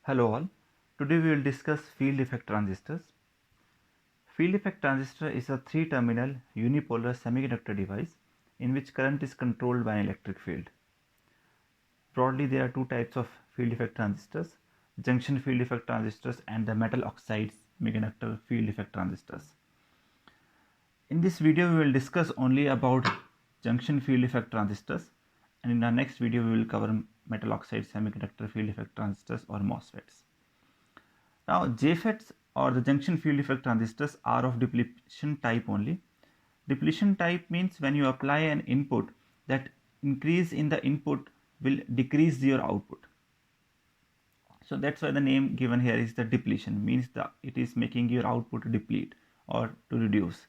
Hello all, today we will discuss field effect transistors. Field effect transistor is a three-terminal unipolar semiconductor device in which current is controlled by an electric field. Broadly, there are two types of field effect transistors, junction field effect transistors and the metal oxide semiconductor field effect transistors. In this video, we will discuss only about junction field effect transistors, and in our next video, we will cover metal oxide semiconductor field effect transistors or MOSFETs. Now, JFETs or the junction field effect transistors are of depletion type only. Depletion type means when you apply an input, that increase in the input will decrease your output. So that's why the name given here is the depletion, means that it is making your output deplete or to reduce.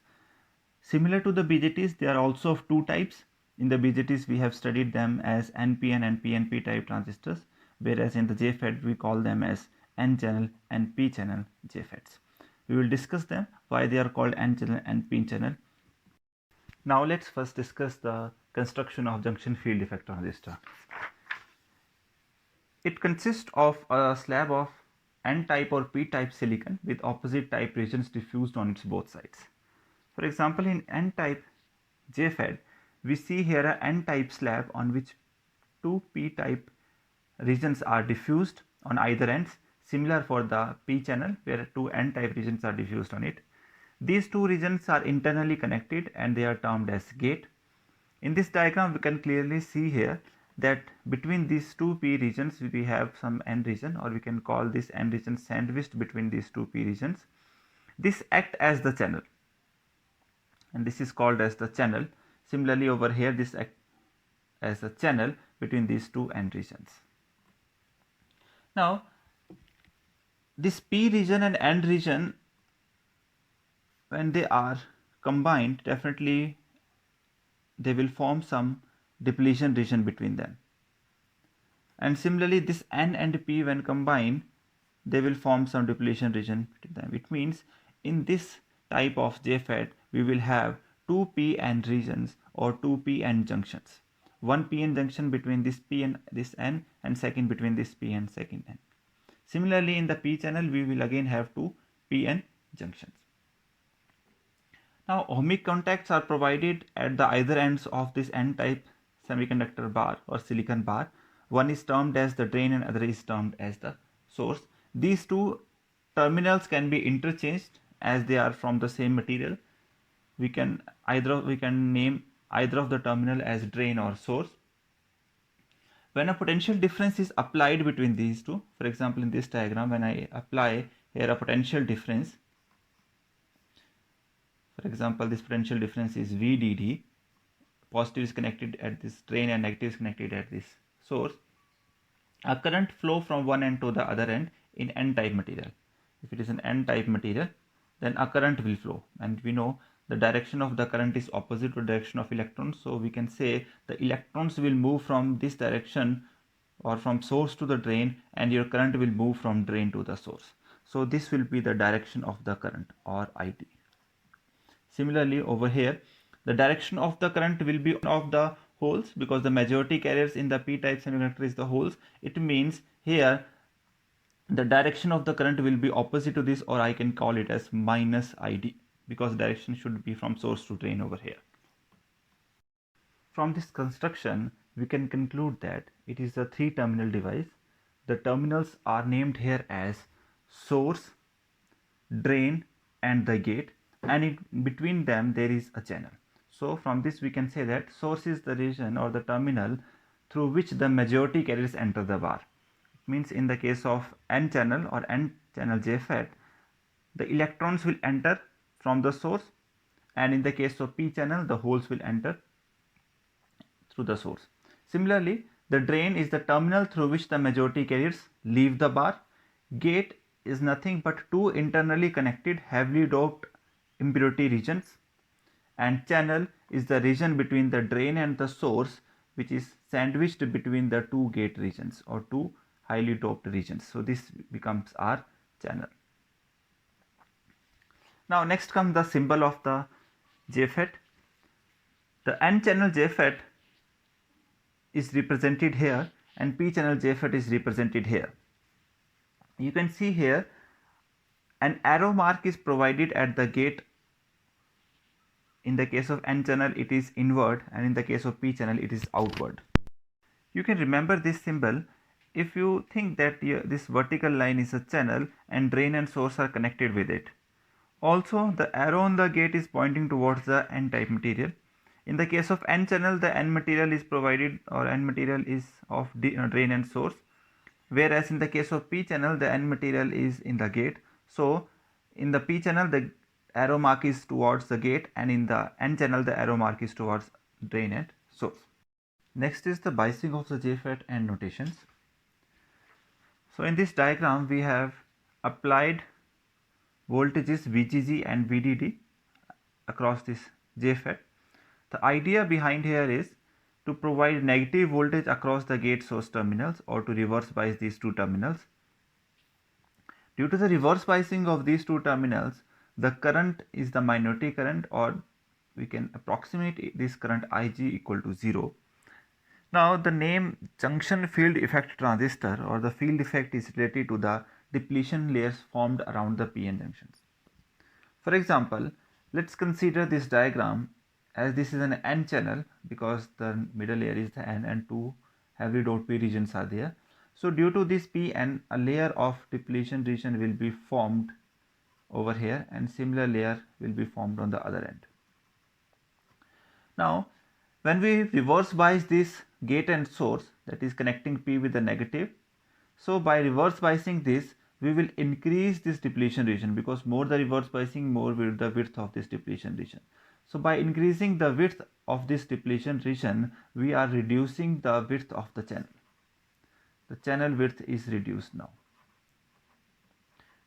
Similar to the BJTs, they are also of two types. In the BJTs, we have studied them as NPN and PNP type transistors, whereas in the JFET, we call them as N-channel and P-channel JFETs. We will discuss them, why they are called N-channel and P-channel. Now let's first discuss the construction of junction field effect transistor. It consists of a slab of N-type or P-type silicon with opposite type regions diffused on its both sides. For example, in N-type JFET, we see here a N-type slab on which two P-type regions are diffused on either ends, similar for the P-channel where two N-type regions are diffused on it. These two regions are internally connected and they are termed as gate. In this diagram, we can clearly see here that between these two P regions, we have some N region, or we can call this N region sandwiched between these two P regions. This act as the channel, and this is called as the channel. Similarly, over here, this act as a channel between these two N regions. Now, this P region and N region, when they are combined, definitely they will form some depletion region between them. And similarly, this N and P, when combined, they will form some depletion region between them. It means in this type of JFET, we will have two P-N regions or two P-N junctions. One P-N junction between this P and this N, and second between this P and second N. Similarly, in the P channel, we will again have two P-N junctions. Now, ohmic contacts are provided at the either ends of this N-type semiconductor bar or silicon bar. One is termed as the drain and other is termed as the source. These two terminals can be interchanged as they are from the same material. We can name either of the terminal as drain or source. When a potential difference is applied between these two, for example, in this diagram, when I apply here a potential difference, for example, this potential difference is VDD, positive is connected at this drain and negative is connected at this source, a current flow from one end to the other end in N-type material. If it is an N-type material, then a current will flow, and we know the direction of the current is opposite to the direction of electrons, so we can say the electrons will move from this direction or from source to the drain, and your current will move from drain to the source. So this will be the direction of the current, or IT. Similarly, over here, the direction of the current will be of the holes, because the majority carriers in the P-type semiconductor is the holes. It means here the direction of the current will be opposite to this, or I can call it as minus ID, because direction should be from source to drain over here. From this construction, we can conclude that it is a three-terminal device. The terminals are named here as source, drain, and the gate, and in between them there is a channel. So from this we can say that source is the region or the terminal through which the majority carriers enter the bar. It means in the case of N channel or N channel JFET, the electrons will enter from the source, and in the case of P channel, the holes will enter through the source. Similarly, the drain is the terminal through which the majority carriers leave the bar. Gate is nothing but two internally connected heavily doped impurity regions, and channel is the region between the drain and the source, which is sandwiched between the two gate regions or two highly doped regions. So this becomes our channel. Now next comes the symbol of the JFET. The N channel JFET is represented here and P channel JFET is represented here. You can see here an arrow mark is provided at the gate. In the case of N channel it is inward, and in the case of P channel it is outward. You can remember this symbol if you think that this vertical line is a channel and drain and source are connected with it. Also, the arrow on the gate is pointing towards the N-type material. In the case of N channel, the N material is provided, or N material is of drain and source, whereas in the case of P channel, the N material is in the gate. So in the P channel, the arrow mark is towards the gate, and in the N channel, the arrow mark is towards drain and source. Next is the biasing of the JFET and notations. So in this diagram, we have applied voltages VGG and VDD across this JFET. The idea behind here is to provide negative voltage across the gate source terminals, or to reverse bias these two terminals. Due to the reverse biasing of these two terminals, the current is the minority current, or we can approximate this current Ig equal to 0. Now the name junction field effect transistor, or the field effect, is related to the depletion layers formed around the PN junctions. For example, let's consider this diagram as this is an N channel, because the middle layer is the N and two heavy dot P regions are there. So due to this PN, a layer of depletion region will be formed over here, and similar layer will be formed on the other end. Now when we reverse bias this gate and source, that is connecting P with the negative, so by reverse biasing this, we will increase this depletion region, because more the reverse biasing, more will the width of this depletion region. So by increasing the width of this depletion region, we are reducing the width of the channel. The channel width is reduced now.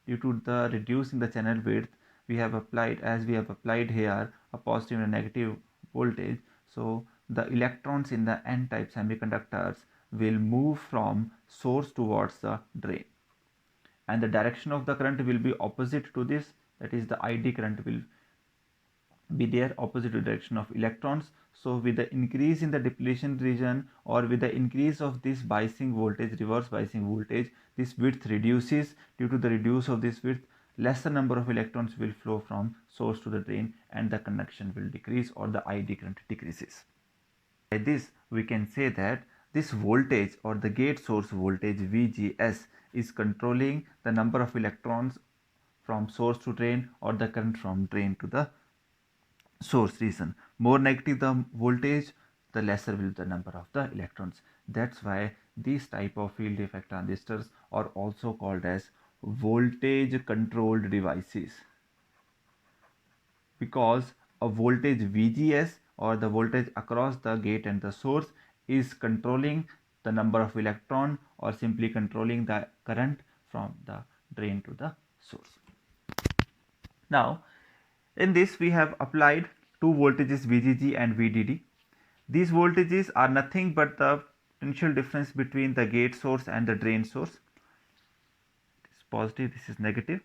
Due to the reducing the channel width, we have applied, as we have applied here, a positive and a negative voltage. So the electrons in the N-type semiconductors will move from source towards the drain, and the direction of the current will be opposite to this, that is the ID current will be there opposite to the direction of electrons. So with the increase in the depletion region, or with the increase of this biasing voltage, reverse biasing voltage, this width reduces. Due to the reduce of this width, lesser number of electrons will flow from source to the drain, and the conduction will decrease, or the ID current decreases. By this we can say that this voltage, or the gate source voltage VGS, is controlling the number of electrons from source to drain, or the current from drain to the source region. More negative the voltage, the lesser will the number of the electrons. That's why these type of field effect transistors are also called as voltage controlled devices, because a voltage VGS, or the voltage across the gate and the source, is controlling the number of electron, or simply controlling the current from the drain to the source. Now in this we have applied two voltages VGG and VDD. These voltages are nothing but the potential difference between the gate source and the drain source. This is positive, this is negative.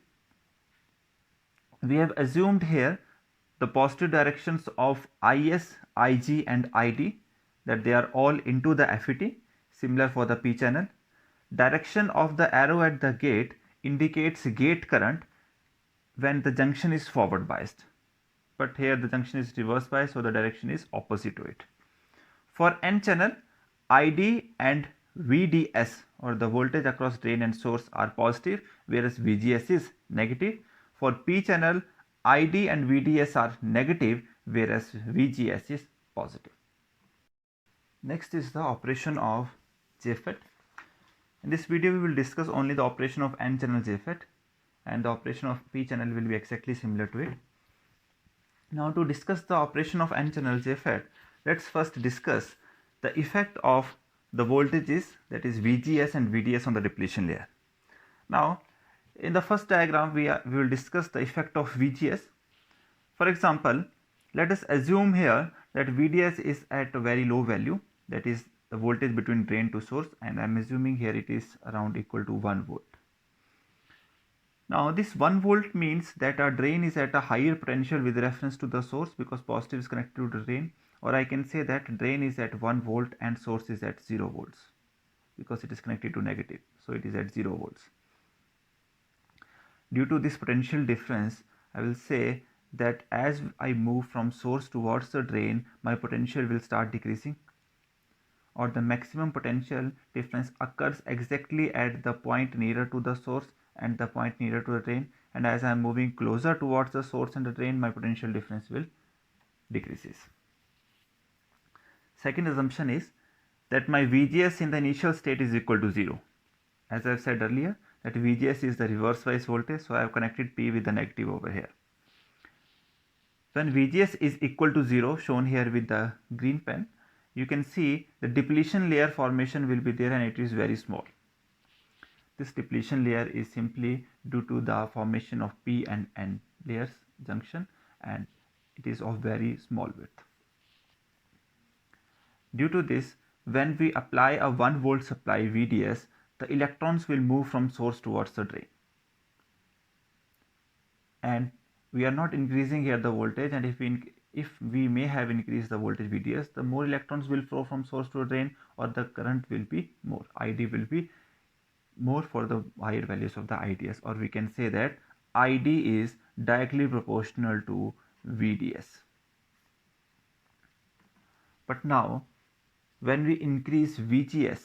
We have assumed here the positive directions of IS, IG and ID, that they are all into the FET, similar for the P channel. Direction of the arrow at the gate indicates gate current when the junction is forward biased, but here the junction is reverse biased, so the direction is opposite to it. For N channel, ID and VDS, or the voltage across drain and source, are positive, whereas VGS is negative. For P channel, ID and VDS are negative, whereas VGS is positive. Next is the operation of JFET. In this video we will discuss only the operation of N channel JFET, and the operation of P channel will be exactly similar to it. Now to discuss the operation of N channel JFET, let's first discuss the effect of the voltages, that is VGS and VDS, on the depletion layer. Now in the first diagram we will discuss the effect of VGS. For example, let us assume here that VDS is at a very low value, that is the voltage between drain to source, and I am assuming here it is around equal to 1 volt. Now this 1 volt means that our drain is at a higher potential with reference to the source, because positive is connected to the drain, or I can say that drain is at 1 volt and source is at 0 volts, because it is connected to negative, so it is at 0 volts. due to this potential difference, I will say that as I move from source towards the drain, my potential will start decreasing, or the maximum potential difference occurs exactly at the point nearer to the source and the point nearer to the drain, and as I am moving closer towards the source and the drain, my potential difference will decreases. Second assumption is that my VGS in the initial state is equal to 0. As I have said earlier, that VGS is the reverse bias voltage, so I have connected P with the negative over here. When VGS is equal to 0, shown here with the green pen, you can see the depletion layer formation will be there and it is very small. This depletion layer is simply due to the formation of P and N layers junction, and it is of very small width. Due to this, when we apply a 1 volt supply VDS, the electrons will move from source towards the drain. And we are not increasing here the voltage, and if we may have increased the voltage VDS, the more electrons will flow from source to drain, or the current will be more, ID will be more for the higher values of the IDS, or we can say that ID is directly proportional to VDS. But now when we increase VGS,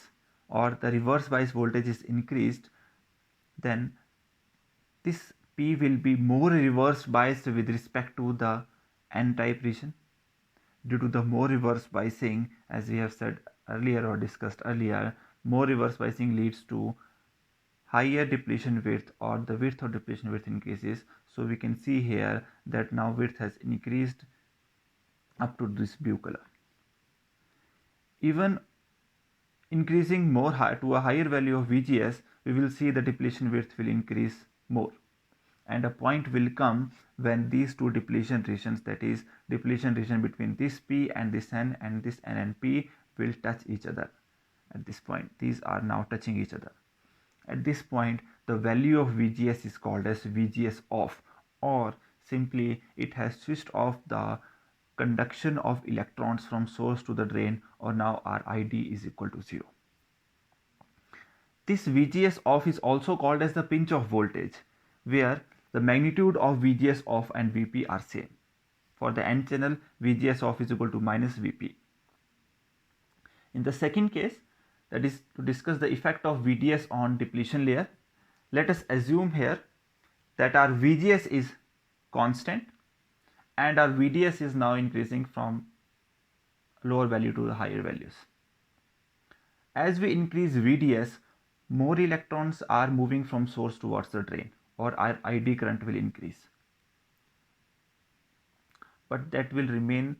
or the reverse bias voltage is increased, then this P will be more reverse biased with respect to the N-type region. Due to the more reverse biasing, as we have said earlier or discussed earlier, more reverse biasing leads to higher depletion width, or the width of depletion width increases. So we can see here that now width has increased up to this blue color. Even increasing more to a higher value of VGS, we will see the depletion width will increase more, and a point will come when these two depletion regions, that is depletion region between this P and this N and this N and P, will touch each other. At this point, these are now touching each other. At this point, the value of VGS is called as VGS off, or simply it has switched off the conduction of electrons from source to the drain, or now our ID is equal to 0. This VGS off is also called as the pinch off voltage, where the magnitude of VGS off and VP are same. For the N channel, VGS off is equal to minus VP. In the second case, that is to discuss the effect of VDS on depletion layer, let us assume here that our VGS is constant and our VDS is now increasing from lower value to the higher values. As we increase VDS, more electrons are moving from source towards the drain, or our ID current will increase. But that will remain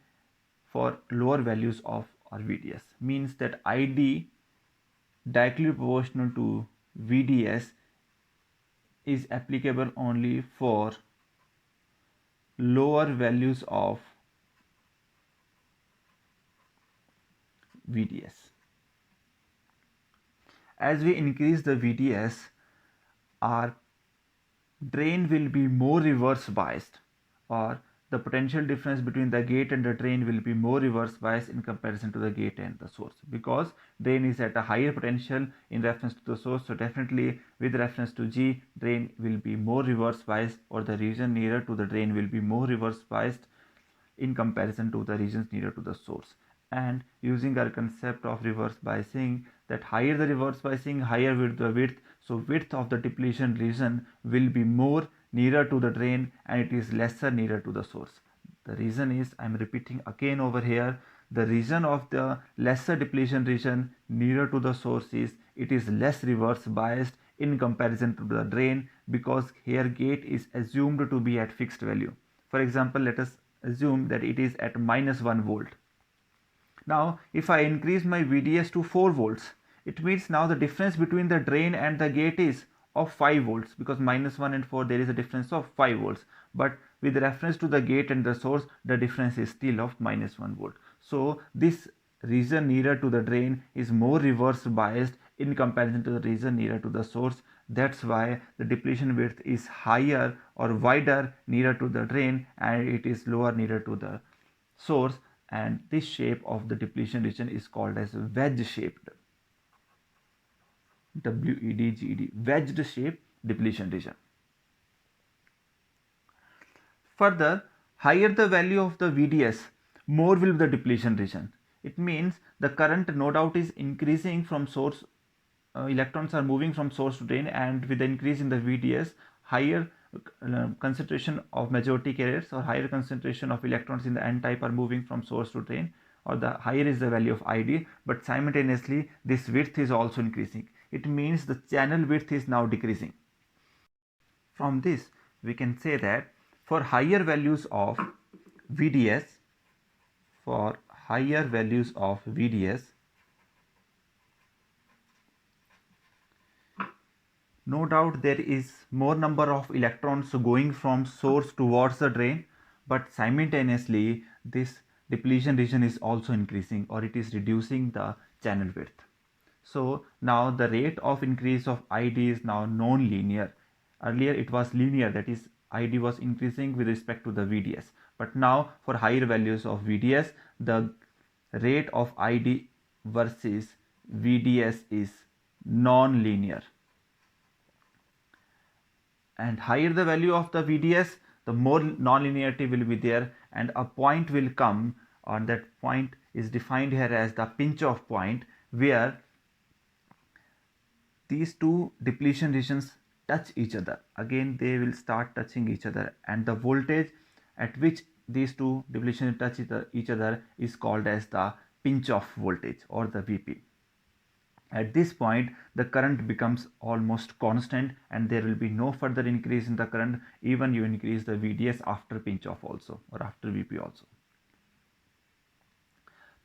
for lower values of our VDS, means that ID directly proportional to VDS is applicable only for lower values of VDS. As we increase the VDS, our drain will be more reverse biased, or the potential difference between the gate and the drain will be more reverse biased in comparison to the gate and the source, because drain is at a higher potential in reference to the source. So definitely with reference to G, drain will be more reverse biased, or the region nearer to the drain will be more reverse biased in comparison to the regions nearer to the source. And using our concept of reverse biasing, that higher the reverse biasing, higher will the width. So width of the depletion region will be more nearer to the drain and it is lesser nearer to the source. The reason is, I am repeating again over here, the region of the lesser depletion region nearer to the source is, it is less reverse biased in comparison to the drain, because here gate is assumed to be at fixed value. For example, let us assume that it is at minus 1 volt. Now if I increase my VDS to 4 volts, it means now the difference between the drain and the gate is of 5 volts, because minus 1 and 4 there is a difference of 5 volts, but with reference to the gate and the source the difference is still of minus 1 volt. So this region nearer to the drain is more reverse biased in comparison to the region nearer to the source. That's why the depletion width is higher or wider nearer to the drain and it is lower nearer to the source, and this shape of the depletion region is called as wedge shaped, WEDGED, wedged shape depletion region. Further, higher the value of the VDS, more will be the depletion region. It means the current no doubt is increasing from source, electrons are moving from source to drain, and with the increase in the VDS, higher concentration of majority carriers or higher concentration of electrons in the n type are moving from source to drain, or the higher is the value of ID, but simultaneously this width is also increasing. It means the channel width is now decreasing. From this we can say that for higher values of VDS, for higher values of VDS, no doubt there is more number of electrons going from source towards the drain, but simultaneously this depletion region is also increasing, or it is reducing the channel width. So now the rate of increase of ID is now non-linear. Earlier it was linear, that is ID was increasing with respect to the VDS, but now for higher values of VDS, the rate of ID versus VDS is non-linear. And higher the value of the VDS, the more non-linearity will be there, and a point will come, and that point is defined here as the pinch off point, where these two depletion regions touch each other. Again they will start touching each other, and the voltage at which these two depletion touch each other is called as the pinch off voltage, or the VP. At this point the current becomes almost constant, and there will be no further increase in the current even you increase the VDS after pinch off also, or after VP also.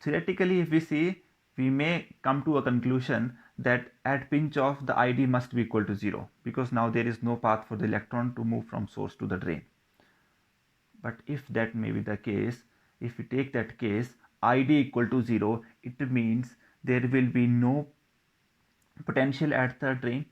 Theoretically, if we see, we may come to a conclusion that at pinch off the ID must be equal to 0, because now there is no path for the electron to move from source to the drain. But if that may be the case, if we take that case, ID equal to 0, it means there will be no potential at the drain.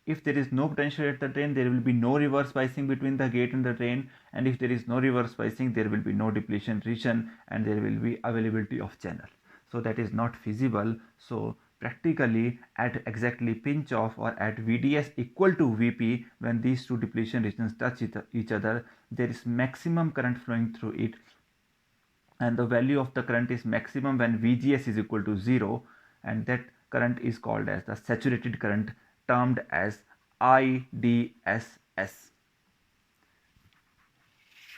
If there is no potential at the drain, there will be no reverse biasing between the gate and the drain, and if there is no reverse biasing, there will be no depletion region, and there will be availability of channel. So that is not feasible. So practically at exactly pinch off, or at VDS equal to VP, when these two depletion regions touch each other, there is maximum current flowing through it, and the value of the current is maximum when VGS is equal to 0, and that current is called as the saturated current, termed as IDSS,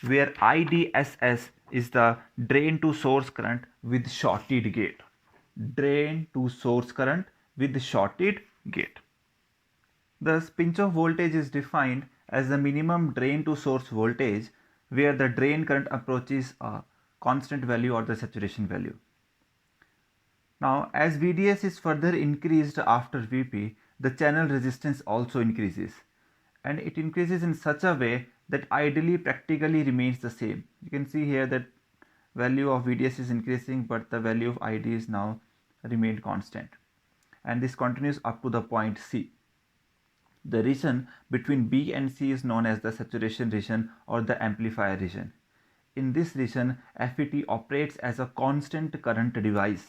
where IDSS is the drain to source current with shorted gate. Drain to source current with shorted gate. Thus, pinch off voltage is defined as the minimum drain to source voltage where the drain current approaches a constant value, or the saturation value. Now, as VDS is further increased after VP, the channel resistance also increases, and it increases in such a way that ideally practically remains the same. You can see here that value of VDS is increasing, but the value of ID is now remained constant, and this continues up to the point C. The region between B and C is known as the saturation region, or the amplifier region. In this region, FET operates as a constant current device,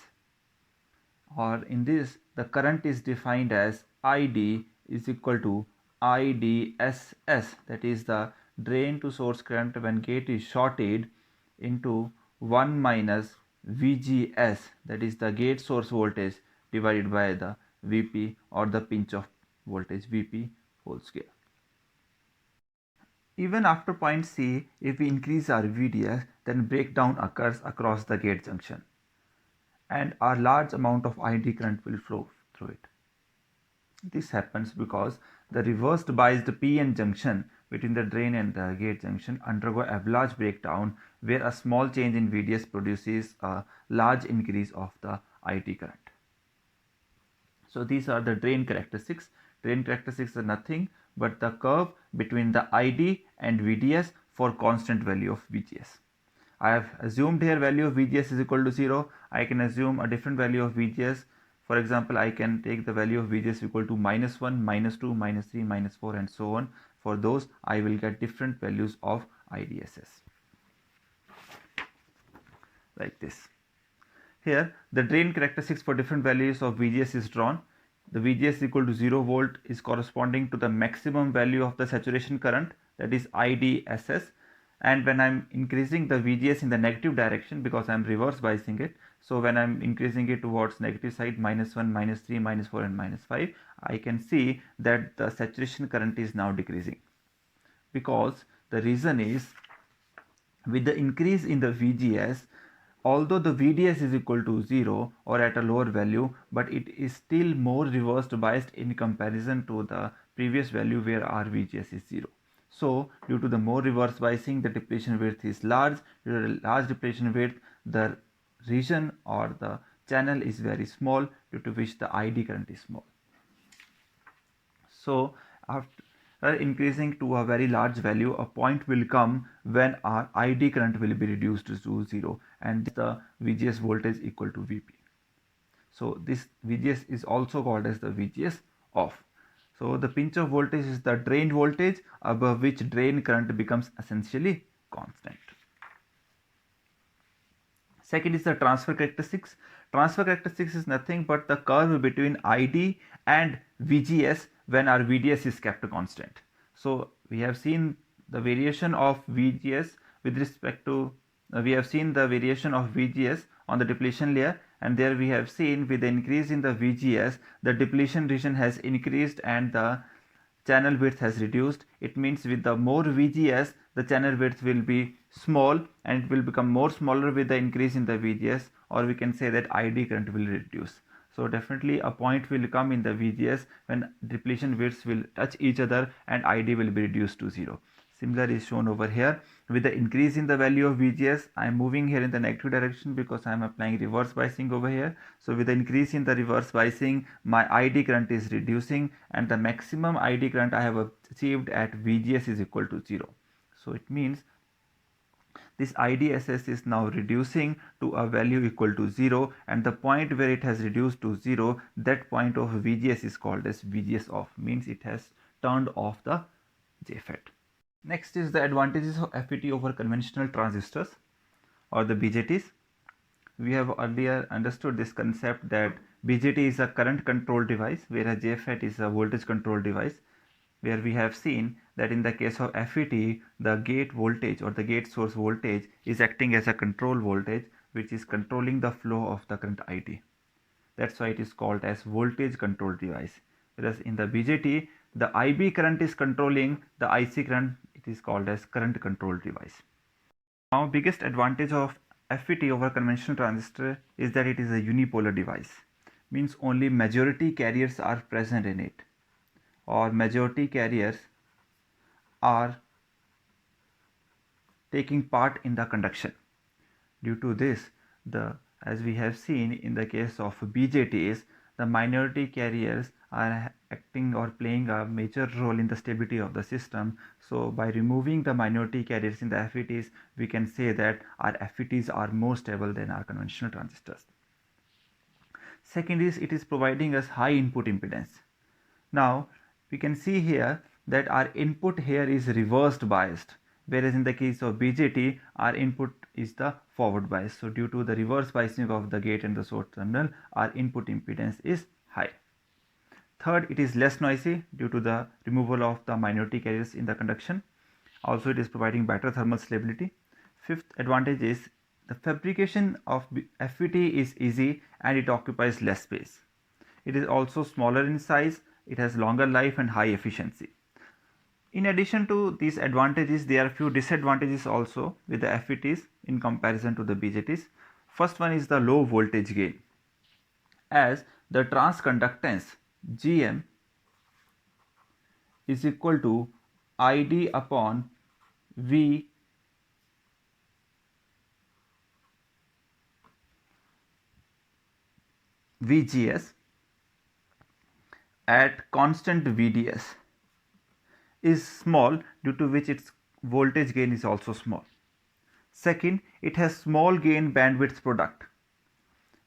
or in this the current is defined as ID is equal to IDSS, that is the drain to source current when gate is shorted, into 1 minus VGS, that is the gate source voltage, divided by the VP, or the pinch off voltage, VP whole square. Even after point C, if we increase our VDS, then breakdown occurs across the gate junction, and a large amount of ID current will flow through it. This happens because the reversed biased PN junction between the drain and the gate junction undergo avalanche breakdown, where a small change in VDS produces a large increase of the ID current. So these are the drain characteristics. Drain characteristics are nothing but the curve between the ID and VDS for constant value of VGS. I have assumed here value of VGS is equal to 0. I can assume a different value of VGS. For example, I can take the value of VGS equal to -1, -2, -3, -4, and so on. For those, I will get different values of IDSS. Like this. Here, the drain characteristics for different values of VGS is drawn. The VGS equal to 0 volt is corresponding to the maximum value of the saturation current, that is IDSS, and when I'm increasing the VGS in the negative direction, because I'm reverse biasing it, so when I'm increasing it towards negative side, -1, -3, -4 and -5, I can see that the saturation current is now decreasing, because the reason is, with the increase in the VGS, although the VDS is equal to 0 or at a lower value, but it is still more reversed biased in comparison to the previous value where our VGS is 0. So due to the more reverse biasing, the depletion width is large. Due to the large depletion width, the region or the channel is very small, due to which the ID current is small. So after increasing to a very large value, a point will come when our ID current will be reduced to 0, and the VGS voltage equal to VP. So this VGS is also called as the VGS off. So the pinch off voltage is the drain voltage above which drain current becomes essentially constant. Second is the transfer characteristics. Transfer characteristics is nothing but the curve between ID and VGS when our VDS is kept constant. So we have seen the variation of VGS with respect to we have seen the variation of VGS on the depletion layer, and there we have seen with the increase in the VGS, the depletion region has increased and the channel width has reduced. It means with the more VGS, the channel width will be small and it will become more smaller with the increase in the VGS, or we can say that ID current will reduce. So definitely a point will come in the VGS when depletion widths will touch each other and ID will be reduced to 0. Similar is shown over here. With the increase in the value of VGS, I am moving here in the negative direction because I am applying reverse biasing over here. So with the increase in the reverse biasing, my ID current is reducing, and the maximum ID current I have achieved at VGS is equal to 0. So it means this IDSS is now reducing to a value equal to 0, and the point where it has reduced to 0, that point of VGS is called as VGS off, means it has turned off the JFET. Next is the advantages of FET over conventional transistors or the BJTs. We have earlier understood this concept that BJT is a current control device, whereas JFET is a voltage control device, where we have seen that in the case of FET, the gate voltage or the gate source voltage is acting as a control voltage, which is controlling the flow of the current ID. That's why it is called as voltage control device. Whereas in the BJT, the IB current is controlling the IC current, it is called as current control device. Now, biggest advantage of FET over conventional transistor is that it is a unipolar device. Means only majority carriers are present in it, or majority carriers are taking part in the conduction. Due to this, as we have seen in the case of BJTs, the minority carriers are acting or playing a major role in the stability of the system. So by removing the minority carriers in the FETs, we can say that our FETs are more stable than our conventional transistors. Second is, it is providing us high input impedance. Now we can see here that our input here is reversed biased, whereas in the case of BJT, our input is the forward bias. So due to the reverse biasing of the gate and the source terminal, our input impedance is high. Third, it is less noisy due to the removal of the minority carriers in the conduction. Also, it is providing better thermal stability. Fifth advantage is the fabrication of FET is easy and it occupies less space. It is also smaller in size, it has longer life and high efficiency. In addition to these advantages, there are few disadvantages also with the FETs in comparison to the BJTs. First one is the low voltage gain, as the transconductance GM is equal to ID upon V VGS at constant VDS is small, due to which its voltage gain is also small. Second, it has small gain bandwidth product.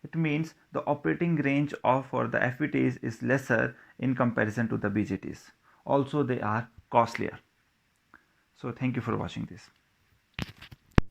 It means the operating range for the FETs is lesser in comparison to the BJTs. Also, they are costlier. So thank you for watching this.